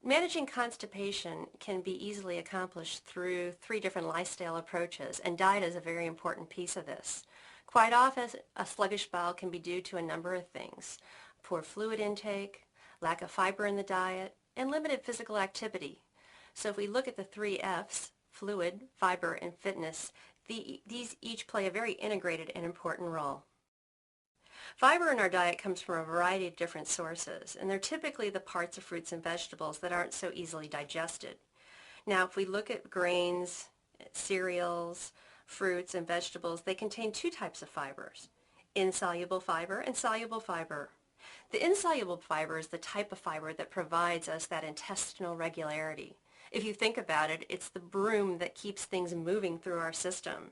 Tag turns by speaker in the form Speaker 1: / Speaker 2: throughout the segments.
Speaker 1: Managing constipation can be easily accomplished through 3 different lifestyle approaches, and diet is a very important piece of this. Quite often, a sluggish bowel can be due to a number of things: poor fluid intake, lack of fiber in the diet, and limited physical activity. So if we look at the 3 F's, fluid, fiber, and fitness, these each play a very integrated and important role. Fiber in our diet comes from a variety of different sources, and they're typically the parts of fruits and vegetables that aren't so easily digested. Now, if we look at grains, cereals, fruits, and vegetables, they contain 2 types of fibers: insoluble fiber and soluble fiber. The insoluble fiber is the type of fiber that provides us that intestinal regularity. If you think about it, it's the broom that keeps things moving through our system.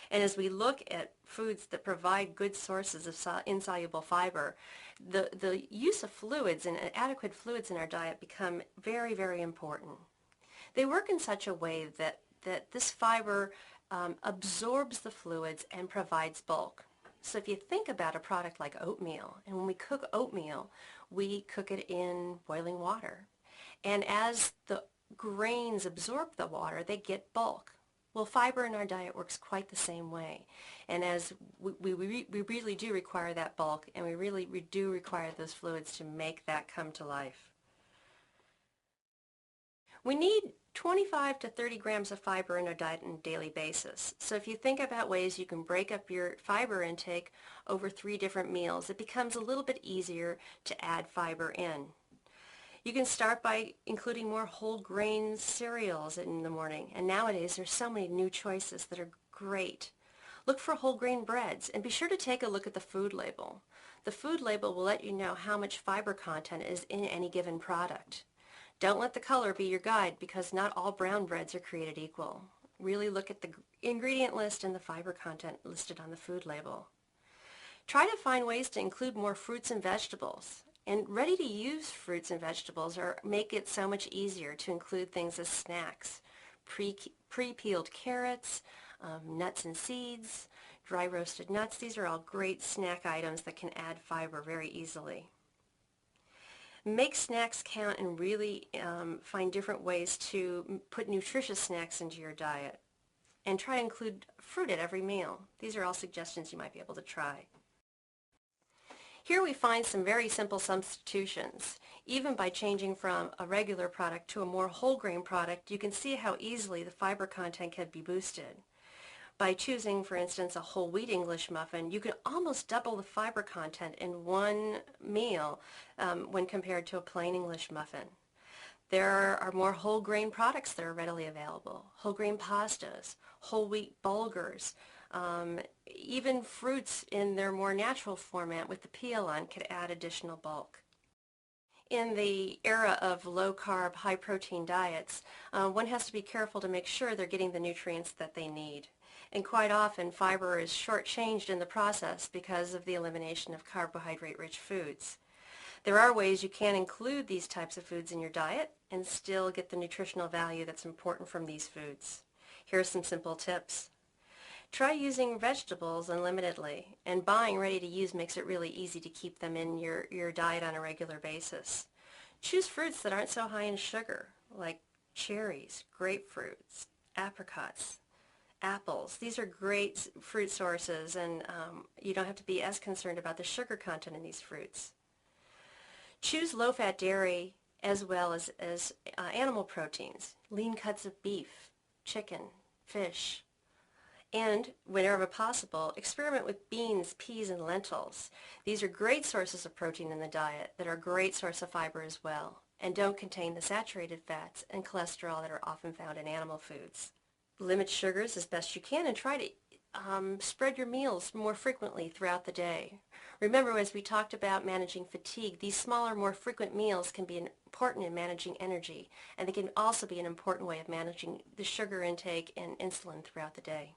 Speaker 1: And as we look at foods that provide good sources of insoluble fiber, the use of fluids and adequate fluids in our diet become very, very important. They work in such a way that this fiber absorbs the fluids and provides bulk. So if you think about a product like oatmeal, and when we cook oatmeal, we cook it in boiling water. And as the grains absorb the water, they get bulk. Well, fiber in our diet works quite the same way. And as we really do require that bulk, and we really do require those fluids to make that come to life. We need 25 to 30 grams of fiber in our diet on a daily basis. So if you think about ways you can break up your fiber intake over 3 different meals, it becomes a little bit easier to add fiber in. You can start by including more whole grain cereals in the morning, and nowadays there's so many new choices that are great. Look for whole grain breads, and be sure to take a look at the food label. The food label will let you know how much fiber content is in any given product. Don't let the color be your guide, because not all brown breads are created equal. Really look at the ingredient list and the fiber content listed on the food label. Try to find ways to include more fruits and vegetables. And ready-to-use fruits and vegetables make it so much easier to include things as snacks. Pre-peeled carrots, nuts and seeds, dry roasted nuts. These are all great snack items that can add fiber very easily. Make snacks count and really find different ways to put nutritious snacks into your diet. And try to include fruit at every meal. These are all suggestions you might be able to try. Here we find some very simple substitutions. Even by changing from a regular product to a more whole grain product, you can see how easily the fiber content can be boosted. By choosing, for instance, a whole wheat English muffin, you can almost double the fiber content in one meal when compared to a plain English muffin. There are more whole grain products that are readily available: whole grain pastas, whole wheat bulgurs, even fruits in their more natural format with the peel on could add additional bulk. In the era of low-carb, high-protein diets, one has to be careful to make sure they're getting the nutrients that they need. And quite often, fiber is shortchanged in the process because of the elimination of carbohydrate-rich foods. There are ways you can include these types of foods in your diet and still get the nutritional value that's important from these foods. Here are some simple tips. Try using vegetables unlimitedly, and buying ready to use makes it really easy to keep them in your diet on a regular basis. Choose fruits that aren't so high in sugar, like cherries, grapefruits, apricots, apples. These are great fruit sources, and you don't have to be as concerned about the sugar content in these fruits. Choose low-fat dairy as well as animal proteins, lean cuts of beef, chicken, fish. And, whenever possible, experiment with beans, peas, and lentils. These are great sources of protein in the diet that are a great source of fiber as well, and don't contain the saturated fats and cholesterol that are often found in animal foods. Limit sugars as best you can, and try to spread your meals more frequently throughout the day. Remember, as we talked about managing fatigue, these smaller, more frequent meals can be important in managing energy, and they can also be an important way of managing the sugar intake and insulin throughout the day.